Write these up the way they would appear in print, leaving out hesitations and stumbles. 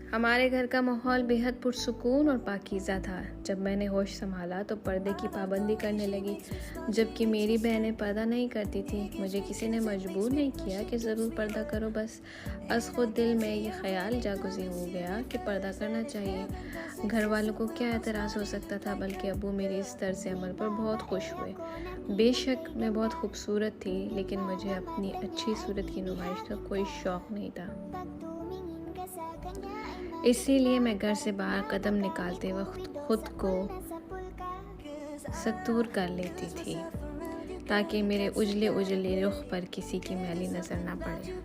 हमारे घर का माहौल बेहद पुरसुकून और पाकीज़ा था। जब मैंने होश संभाला तो पर्दे की पाबंदी करने लगी, जबकि मेरी बहनें पर्दा नहीं करती थी। मुझे किसी ने मजबूर नहीं किया कि ज़रूर पर्दा करो, बस अज़ खुद दिल में ये ख्याल जागुज़ी हो गया कि पर्दा करना चाहिए। घर वालों को क्या एतराज़ हो सकता था, बल्कि अब्बू मेरी इस तर्ज़ अमल पर बहुत खुश हुए। बेशक मैं बहुत खूबसूरत थी, लेकिन मुझे अपनी अच्छी सूरत की नुमाइश का कोई शौक़ नहीं था। इसीलिए मैं घर से बाहर कदम निकालते वक्त खुद को सतूर कर लेती थी, ताकि मेरे उजले उजले रुख पर किसी की मैली नज़र ना पड़े।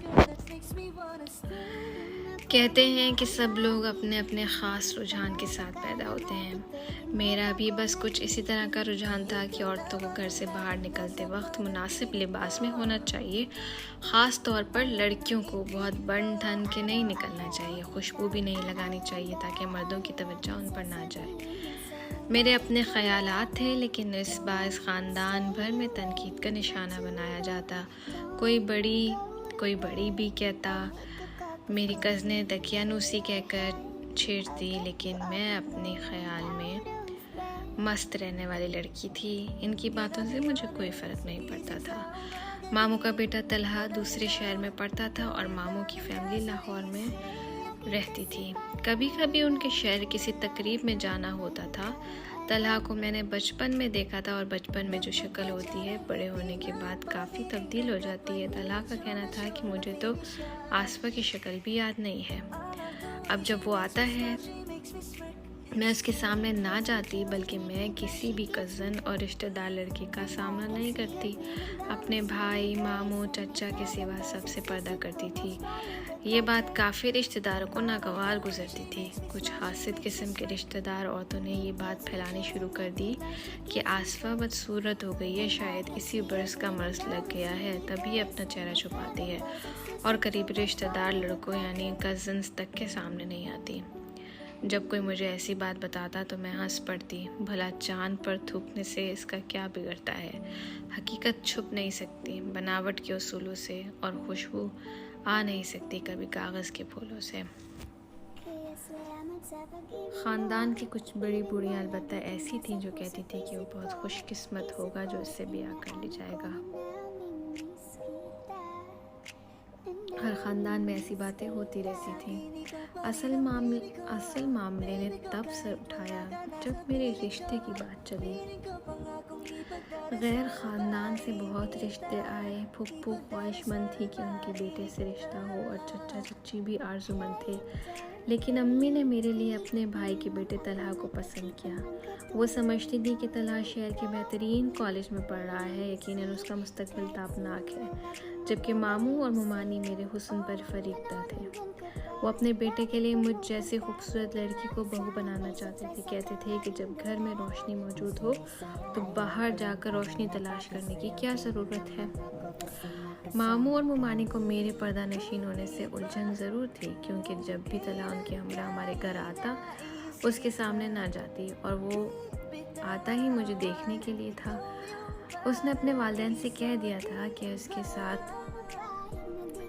कहते हैं कि सब लोग अपने अपने ख़ास रुझान के साथ पैदा होते हैं। मेरा भी बस कुछ इसी तरह का रुझान था कि औरतों को घर से बाहर निकलते वक्त मुनासिब लिबास में होना चाहिए। ख़ास तौर पर लड़कियों को बहुत बन ठन के नहीं निकलना चाहिए, खुशबू भी नहीं लगानी चाहिए ताकि मर्दों की तवज्जो उन पर ना जाए। मेरे अपने ख़यालात थे, लेकिन इस बाइस ख़ानदान भर में तनकीद का निशाना बनाया जाता। कोई बड़ी भी कहता, मेरी कज़नें दकियानूसी कहकर छेड़ती, लेकिन मैं अपने ख़याल में मस्त रहने वाली लड़की थी। इनकी बातों से मुझे कोई फ़र्क नहीं पड़ता था। मामू का बेटा तलहा दूसरे शहर में पढ़ता था और मामू की फैमिली लाहौर में रहती थी। कभी कभी उनके शहर किसी तकरीब में जाना होता था। तलहा को मैंने बचपन में देखा था, और बचपन में जो शक्ल होती है बड़े होने के बाद काफ़ी तब्दील हो जाती है। तलहा का कहना था कि मुझे तो आसफ़ा की शक्ल भी याद नहीं है। अब जब वो आता है मैं उसके सामने ना जाती, बल्कि मैं किसी भी कज़न और रिश्तेदार लड़की का सामना नहीं करती। अपने भाई, मामू, चचा के सिवा सबसे पर्दा करती थी। ये बात काफ़ी रिश्तेदारों को नागवार गुजरती थी। कुछ हासिद किस्म के रिश्तेदार औरतों ने ये बात फैलानी शुरू कर दी कि आसफ़ा बदसूरत हो गई है, शायद इसी बरस का मर्ज़ लग गया है, तभी अपना चेहरा छुपाती है, और करीबी रिश्तेदार लड़कों यानी कज़न्स तक के सामने नहीं आती। जब कोई मुझे ऐसी बात बताता तो मैं हंस पड़ती। भला चांद पर थूकने से इसका क्या बिगड़ता है? हकीकत छुप नहीं सकती बनावट के उसूलों से, और खुशबू आ नहीं सकती कभी कागज़ के फूलों से। ख़ानदान की कुछ बड़ी बूढ़ियाँ अलबत्ता ऐसी थीं जो कहती थी कि वो बहुत खुशकिस्मत होगा जो इससे ब्याह कर ली जाएगा। हर ख़ानदान में ऐसी बातें होती रहती थीं। असल मामले ने तब सर उठाया जब मेरे रिश्ते की बात चली। गैर ख़ानदान से बहुत रिश्ते आए। फुप्पू ख्वाहिशमंद थी कि उनके बेटे से रिश्ता हो, और चचा चच्ची भी आरज़ूमंद थे, लेकिन अम्मी ने मेरे लिए अपने भाई के बेटे तलहा को पसंद किया। वो समझती थी कि तलहा शहर के बेहतरीन कॉलेज में पढ़ रहा है, यकीनन उसका मुस्तकबिल ताबनाक है, जबकि मामू और मुमानी मेरे हुस्न पर फरीख्ता थे। वो अपने बेटे के लिए मुझ जैसी खूबसूरत लड़की को बहू बनाना चाहते थे। कहते थे कि जब घर में रोशनी मौजूद हो तो बाहर जाकर रोशनी तलाश करने की क्या ज़रूरत है। मामू और मुमानी को मेरे पर्दा नशीन होने से उलझन ज़रूर थी, क्योंकि जब भी तलहा उनके हमरा हमारे घर आता उसके सामने ना जाती, और वो आता ही मुझे देखने के लिए था। उसने अपने वालिदैन से कह दिया था कि उसके साथ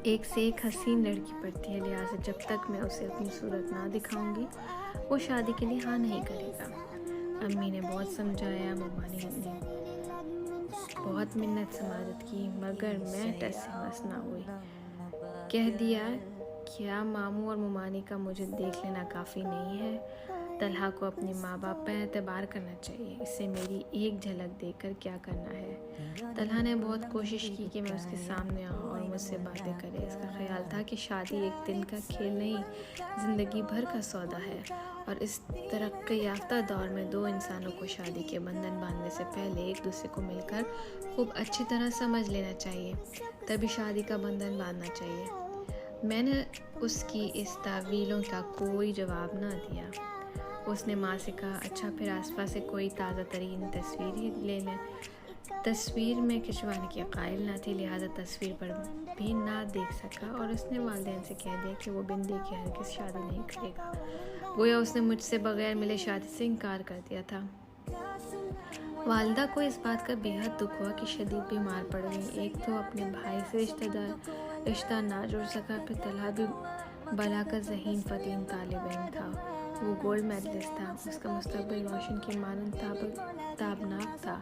एक से एक हसीन लड़की पड़ती है, लिहाजा जब तक मैं उसे अपनी सूरत ना दिखाऊंगी वो शादी के लिए हाँ नहीं करेगा। अम्मी ने बहुत समझाया, मुमानी ने बहुत मिन्नत समाजत की, मगर मैं टस से मस ना हुई। कह दिया, क्या मामू और मुमानी का मुझे देख लेना काफ़ी नहीं है? तलहा को अपने माँ बाप पर एतबार करना चाहिए, इससे मेरी एक झलक देखकर क्या करना है। तलहा ने बहुत कोशिश की कि मैं उसके सामने आऊँ और मुझसे बातें करे। इसका ख्याल था कि शादी एक दिन का खेल नहीं, ज़िंदगी भर का सौदा है, और इस तरक्की याफ्ता दौर में दो इंसानों को शादी के बंधन बांधने से पहले एक दूसरे को मिलकर खूब अच्छी तरह समझ लेना चाहिए, तभी शादी का बंधन बांधना चाहिए। मैंने उसकी इस तावीलों का कोई जवाब ना दिया। उसने माँ से कहा, अच्छा फिर आसपास से कोई ताज़ा तरीन तस्वीर ही ले लें। तस्वीर में खिंचवाने की कायल ना थी, लिहाजा तस्वीर पर भी ना देख सका, और उसने वालिदैन से कह दिया कि वो बिन देखे हरगिज़ शादी नहीं करेगा। गोया उसने मुझसे बगैर मिले शादी से इनकार कर दिया था। वालिदा को इस बात का बेहद दुख हुआ कि शदीद बीमार पड़ गई। एक तो अपने भाई से रिश्ता ना जुड़ सका, फिर तलहा भी बला का ज़हीन फ़तीन तालिब इल्म था। वो गोल्ड मेडलिस्ट था। उसका मुस्तकबिल रोशन के मानंद ताबनाक था।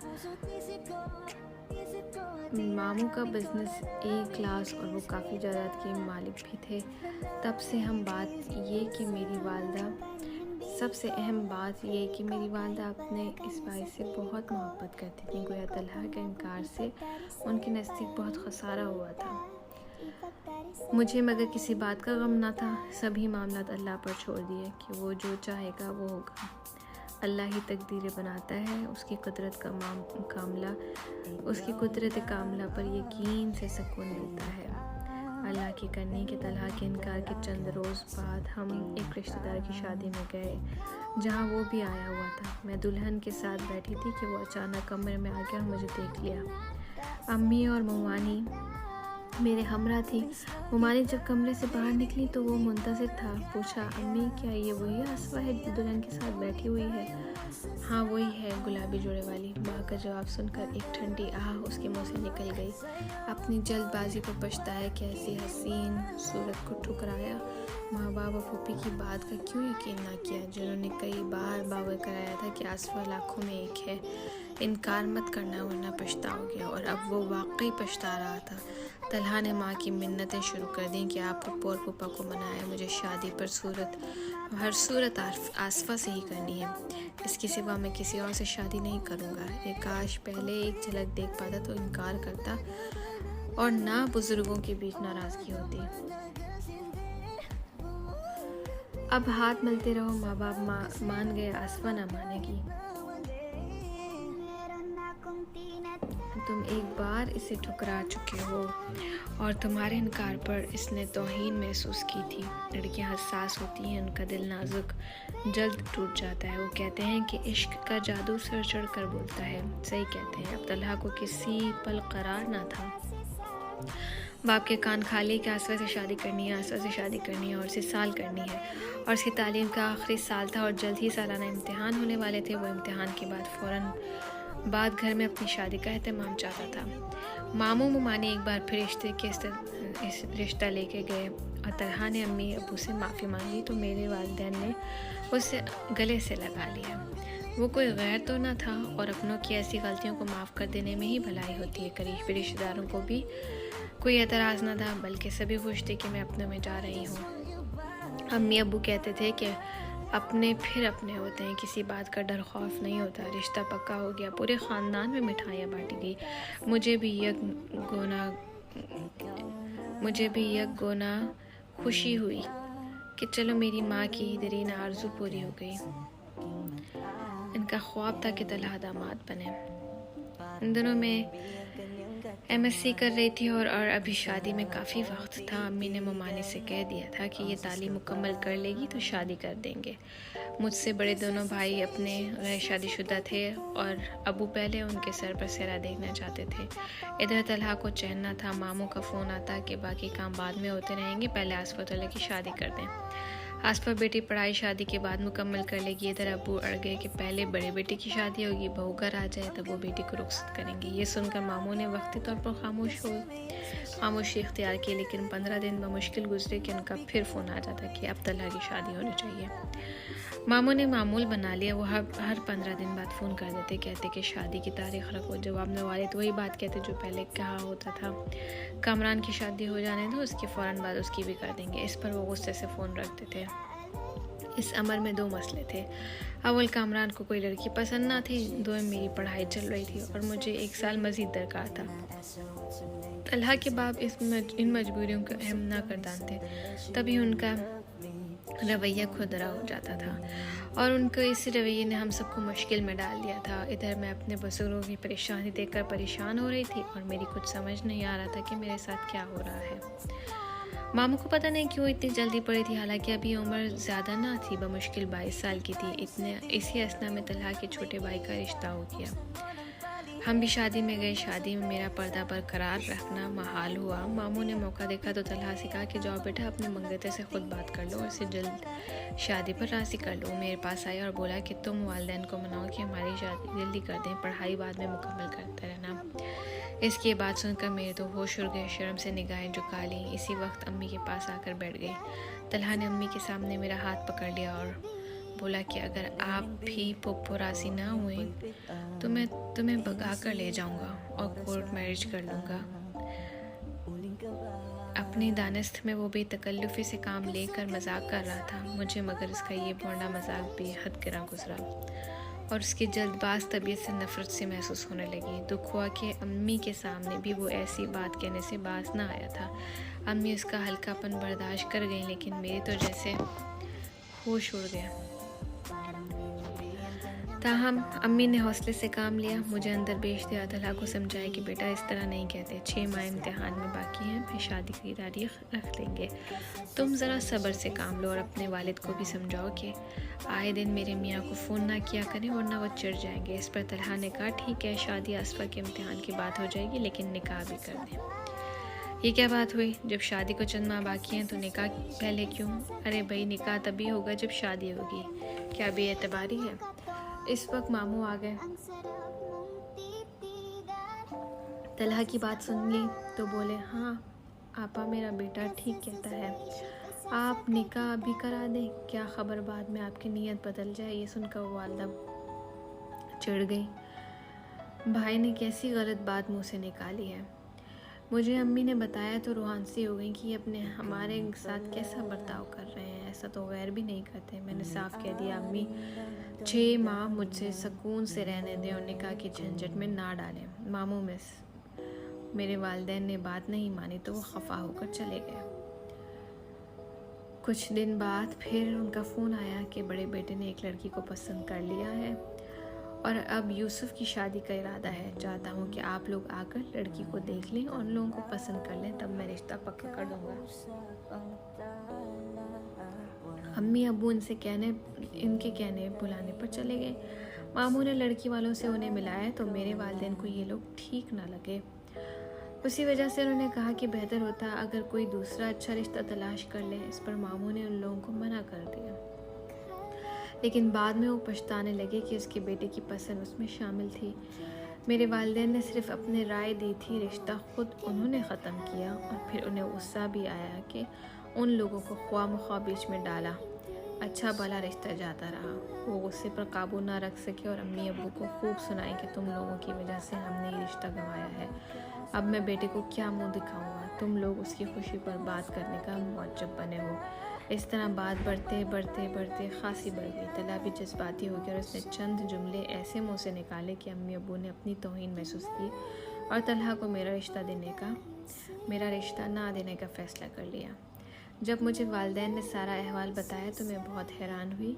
मामू का बिज़नेस ए क्लास और वो काफ़ी जायदाद के मालिक भी थे। तब से हम बात ये कि मेरी वालदा सबसे अहम बात ये कि मेरी वालदा अपने इस भाई से बहुत मोहब्बत करती थी। गोया तलहा के इनकार से उनके नज़दीक बहुत खसारा हुआ था। मुझे मगर किसी बात का गम ना था। सभी मामलात अल्लाह पर छोड़ दिए कि वो जो चाहेगा वो होगा। अल्लाह ही तकदीरें बनाता है। उसकी कुदरत कामला पर यकीन से सुकून मिलता है। अल्लाह की करनी के तलहा के इनकार के चंद रोज़ बाद हम एक रिश्तेदार की शादी में गए, जहाँ वो भी आया हुआ था। मैं दुल्हन के साथ बैठी थी कि वो अचानक कमरे में आ गया और मुझे देख लिया। अम्मी और मवानी मेरे हमरा थी। मुमानी जब कमरे से बाहर निकली तो वो मुंतज़िर था। पूछा, अम्मी क्या ये वही आसवा है जो दुल्हन के साथ बैठी हुई है? हाँ वही है, गुलाबी जोड़े वाली। माँ का जवाब सुनकर एक ठंडी आह उसके मुंह से निकल गई। अपनी जल्दबाजी पर पछताया कि ऐसी हसीन सूरत को ठुकराया। माँ बाप और फूफी की बात का क्यों यकीन ना किया, जिन्होंने कई बार बावर कराया था कि आसवा लाखों में एक है, इनकार मत करना वरना पछताओगे। और अब वो वाकई पछता रहा था। तलहा ने माँ की मिन्नतें शुरू कर दी कि आप पप्पू और पुप्पा को मनाया, मुझे शादी पर हर सूरत आसफा से ही करनी है। इसके सिवा मैं किसी और से शादी नहीं करूँगा। ये काश पहले एक झलक देख पाता तो इनकार करता और ना बुजुर्गों के बीच नाराज़गी होती। अब हाथ मलते रहो, माँ बाप मान गए, आसफा ना मानेगी। तुम एक बार इसे ठुकरा चुके हो और तुम्हारे इनकार पर इसने तौहीन महसूस की थी। लड़कियां हसास होती हैं, उनका दिल नाजुक जल्द टूट जाता है। वो कहते हैं कि इश्क का जादू सर चढ़ कर बोलता है। सही कहते हैं। अब तलहा को किसी पल करार ना था। बाप के कान खाली कि आसवा से शादी करनी है, आसवा से शादी करनी है और इसे साल करनी है। और इसकी तालीम का आखिरी साल था और जल्द ही सालाना इम्तिहान होने वाले थे। वो इम्तिहान के बाद फ़ौरन बाद घर में अपनी शादी का एहतमाम चाहता था। मामू मुमानी एक बार फिर रिश्ता लेके गए और तलहा ने अम्मी अबू से माफ़ी मांगी तो मेरे वालिदैन ने उसे गले से लगा लिया। वो कोई गैर तो ना था और अपनों की ऐसी गलतियों को माफ़ कर देने में ही भलाई होती है। करीबी रिश्तेदारों को भी कोई एतराज़ ना था, बल्कि सभी खुश थे कि मैं अपनों में जा रही हूँ। अम्मी अबू कहते थे कि अपने होते हैं, किसी बात का डर खौफ नहीं होता। रिश्ता पक्का हो गया। पूरे ख़ानदान में मिठाइयाँ बांटी गई। मुझे भी यक गोना खुशी हुई कि चलो मेरी माँ की दरीना आरज़ू पूरी हो गई। इनका ख्वाब था कि तलहा दामाद बने। इन दिनों में MSc कर रही थी और अभी शादी में काफ़ी वक्त था। अम्मी ने मुमानी से कह दिया था कि ये तालीम मुकम्मल कर लेगी तो शादी कर देंगे। मुझसे बड़े दोनों भाई अपने गैर शादीशुदा थे और अबू पहले उनके सर पर सेहरा देखना चाहते थे। इधर तलहा को चैन न था। मामू का फ़ोन आता कि बाकी काम बाद में होते रहेंगे, पहले आसफा तलहा की शादी कर दें। आसफा बेटी पढ़ाई शादी के बाद मुकम्मल कर लेगी। इधर अबू अड़ गए कि पहले बड़े बेटे की शादी होगी, बहू घर आ जाए तब वो बेटी को रुखसत करेंगे। ये सुनकर मामू ने वक्ती तौर पर खामोशी इख्तियार की, लेकिन 15 दिन बमुश्किल गुजरे कि उनका फिर फ़ोन आ जाता कि अब तलहा की शादी होनी चाहिए। मामू ने मामूल बना लिया। वो हर 15 दिन बाद फ़ोन कर देते, कहते कि शादी की तारीख़ रखो। जवाब में वालिद वही बात कहते जो पहले कहा होता था, कामरान की शादी हो जाने दो, उसके फ़ौरन बाद उसकी भी कर देंगे। इस पर वो गुस्से से फ़ोन रखते थे। इस अमर में 2 मसले थे। अव्वल, कामरान को कोई लड़की पसंद ना थी। 2 मेरी पढ़ाई चल रही थी और मुझे 1 साल मज़ीद दरकार था। तलहा के बाप इन मजबूरियों को अहम ना कर जानते, तभी उनका रवैया खुदरा हो जाता था और उनके इस रवैये ने हम सबको मुश्किल में डाल दिया था। इधर मैं अपने बुजुर्गों की परेशानी देखकर परेशान हो रही थी और मेरी कुछ समझ नहीं आ रहा था कि मेरे साथ क्या हो रहा है। मामू को पता नहीं क्यों इतनी जल्दी पड़ी थी, हालांकि अभी उम्र ज़्यादा ना थी, बमुश्किल 22 साल की थी। इसी असना में तलहा के छोटे भाई का रिश्ता हो गया। हम भी शादी में गए। शादी में मेरा पर्दा बरकरार रखना महाल हुआ। मामू ने मौका देखा तो तलहा से कहा कि जाओ बेटा, अपने मंगते से खुद बात कर लो और इसे जल्द शादी पर राज़ी कर लो। मेरे पास आया और बोला कि तुम वालिदैन को मनाओ कि हमारी शादी जल्दी कर दें, पढ़ाई बाद में मुकम्मल करते रहना। इसकी बात सुनकर मेरे तो होश उड़ गए, शर्म से निगाहें झुका ली। इसी वक्त अम्मी के पास आकर बैठ गई। तलहा ने अम्मी के सामने मेरा हाथ पकड़ लिया और बोला कि अगर आप भी पुप्पो राजी ना हुए तो मैं तुम्हें भगा कर ले जाऊंगा और कोर्ट मैरिज कर लूँगा। अपनी दानिस्त में वो बेतकल्लुफ़ी से काम लेकर मजाक कर रहा था मुझे, मगर उसका ये भोंडा मजाक बेहद गिरा गुजरा और उसकी जल्दबाज तबीयत से नफ़रत से महसूस होने लगी। दुख हुआ कि अम्मी के सामने भी वो ऐसी बात कहने से बाज ना आया था। अम्मी उसका हल्कापन बर्दाश्त कर गई, लेकिन मेरे तो जैसे होश उड़ गया। ताहम अम्मी ने हौसले से काम लिया, मुझे अंदर भेज दिया। तलहा को समझाया कि बेटा इस तरह नहीं कहते, 6 माह इम्तिहान में बाकी हैं, फिर शादी की तारीख रख लेंगे। तुम ज़रा सब्र से काम लो और अपने वालिद को भी समझाओ कि आए दिन मेरे मियाँ को फ़ोन ना किया करें वरना वो चिढ़ जाएंगे। इस पर तलहा ने कहा ठीक है, शादी असफा के इम्तिहान की बात हो जाएगी, लेकिन निकाह भी कर दें। ये क्या बात हुई? जब शादी को चंद माह बाकी हैं तो निकाह पहले क्यों? अरे भाई, निकाह तभी होगा जब शादी होगी, क्या बेएतबारी है? इस वक्त मामू आ गए। तलहा की बात सुन ली तो बोले, हाँ आपा, मेरा बेटा ठीक कहता है, आप निकाह अभी करा दें, क्या ख़बर बाद में आपकी नीयत बदल जाए। ये सुनकर वालदा चिढ़ गई। भाई ने कैसी गलत बात मुँह से निकाली है। मुझे अम्मी ने बताया तो रूहान सी हो गई कि अपने हमारे साथ कैसा बर्ताव कर रहे हैं, ऐसा तो गैर भी नहीं करते। मैंने साफ कह दिया, अम्मी 6 माह मुझसे सुकून से रहने दें और निकाह की झंझट में ना डालें। मामू मिस मेरे वालिदैन ने बात नहीं मानी तो वो खफा होकर चले गए। कुछ दिन बाद फिर उनका फ़ोन आया कि बड़े बेटे ने एक लड़की को पसंद कर लिया है और अब यूसुफ की शादी का इरादा है। चाहता हूँ कि आप लोग आकर लड़की को देख लें और लोगों को पसंद कर लें, तब मैं रिश्ता पक्का कर दूँगा। अम्मी अबू इनके कहने बुलाने पर चले गए। मामू ने लड़की वालों से उन्हें मिलाया तो मेरे वालिदैन को ये लोग ठीक ना लगे। उसी वजह से उन्होंने कहा कि बेहतर होता अगर कोई दूसरा अच्छा रिश्ता तलाश कर ले। इस पर मामू ने उन लोगों को मना कर दिया, लेकिन बाद में वो पछताने लगे कि उसके बेटे की पसंद उसमें शामिल थी। मेरे वालिदैन ने सिर्फ अपनी राय दी थी, रिश्ता खुद उन्होंने ख़त्म किया और फिर उन्हें गुस्सा भी आया कि उन लोगों को ख्वाह बीच में डाला। अच्छा भला रिश्ता जाता रहा। वो गुस्से पर काबू ना रख सके और अम्मी अब्बू को खूब सुनाई कि तुम लोगों की वजह से हमने ये रिश्ता गंवाया है, अब मैं बेटे को क्या मुंह दिखाऊंगा, तुम लोग उसकी खुशी पर बात करने का मौजब बने हो। इस तरह बात बढ़ते खासी बढ़ गई। तला भी जज्बाती हो गया और उसने चंद जुमले ऐसे मुंह से निकाले कि अम्मी अब्बू ने अपनी तौहीन महसूस की और तलहा को मेरा रिश्ता ना देने का फ़ैसला कर लिया। जब मुझे वालिदैन ने सारा अहवाल बताया तो मैं बहुत हैरान हुई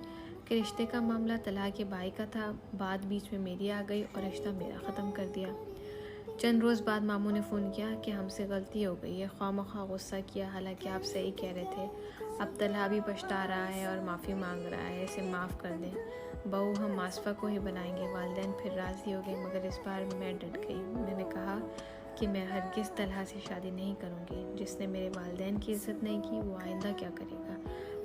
कि रिश्ते का मामला तलहा के भाई का था। बात बीच में मेरी आ गई और रिश्ता मेरा ख़त्म कर दिया। चंद रोज़ बाद मामू ने फ़ोन किया कि हमसे गलती हो गई है, ख्वामख्वाह गुस्सा किया, हालांकि आप सही कह रहे थे। अब तलहा भी पछता रहा है और माफ़ी मांग रहा है, इसे माफ़ कर दें। बहू हम आसफ़ा को ही बनाएंगे। वालिदैन फिर राज़ी हो गए, मगर इस बार मैं डट गई। मैंने कहा कि मैं हरगिज़ तलहा से शादी नहीं करूँगी। जिसने मेरे वालिदैन की इज़्ज़त नहीं की वो आइंदा क्या करेगा।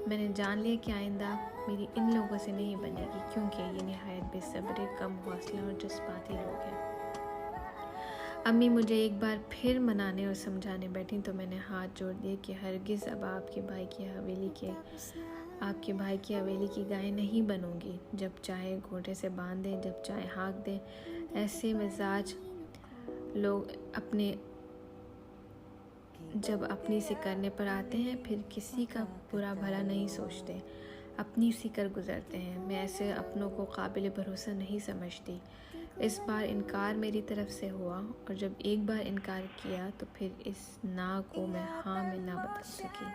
मैंने जान लिया कि आइंदा मेरी इन लोगों से नहीं बनेगी, क्योंकि ये नहायत बेसब्रे, कम हौसला और जज्बाती लोग हैं। अम्मी मुझे एक बार फिर मनाने और समझाने बैठी तो मैंने हाथ जोड़ दिए कि हरगिज़ अब आपके भाई की हवेली की गाय नहीं बनूंगी। जब चाहे घोड़े से बांध दें, जब चाहे हाँक दें। ऐसे मिजाज लोग जब अपनी से करने पर आते हैं फिर किसी का बुरा भला नहीं सोचते, अपनी सी कर गुजरते हैं। मैं ऐसे अपनों को काबिल भरोसा नहीं समझती। इस बार इनकार मेरी तरफ से हुआ और जब एक बार इनकार किया तो फिर इस ना को मैं हाँ में ना बदल सकी।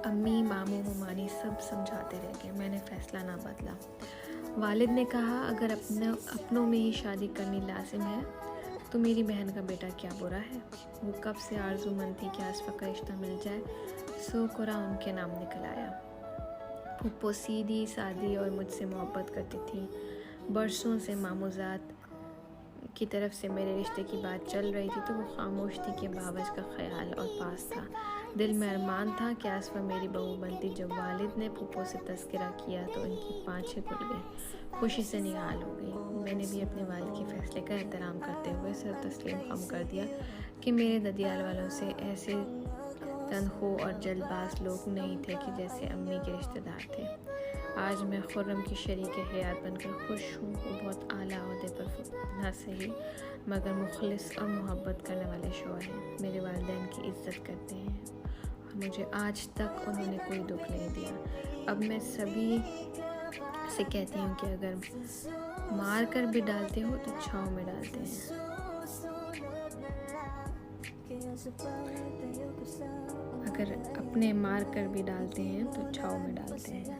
अम्मी, मामू, मामानी सब समझाते रह गए, मैंने फ़ैसला ना बदला। वालिद ने कहा अगर अपनों में ही शादी करनी लाजिम है तो मेरी बहन का बेटा क्या बुरा है। वो कब से आरज़ूमंद थी कि आसफ़ा का रिश्ता मिल जाए, सो कुरा उनके नाम निकल आया। फुप्पो सीधी सादी और मुझसे मोहब्बत करती थी। बरसों से मामूज़ात की तरफ से मेरे रिश्ते की बात चल रही थी तो वो खामोश थी कि बाबज का ख्याल और पास था। दिल में अरमान था कि आसफा मेरी बहू बनती। जब वालिद ने फूफो से तज़किरा किया तो इनकी पाँछें खुल गई, खुशी से निहाल हो गई। मैंने भी अपने वालिद के फैसले का एहतराम करते हुए सर तस्लीम खम कर दिया कि मेरे ददियाल वालों से ऐसे तनख्वाह और जल्दबाज लोग नहीं थे कि जैसे अम्मी के रिश्तेदार थे। आज मैं खुर्रम की शरीक हयात बनकर खुश हूँ। वो बहुत आला ओहदे पर ना सही मगर मुखलिस और मोहब्बत करने वाले शौहर हैं। मेरे वालिदैन की इज़्ज़त करते हैं और मुझे आज तक उन्होंने कोई दुख नहीं दिया। अब मैं सभी से कहती हूँ कि अगर मार कर भी डालते हो तो छाँव में डालते हैं। अगर अपने मार कर भी डालते हैं तो छाँव में डालते हैं।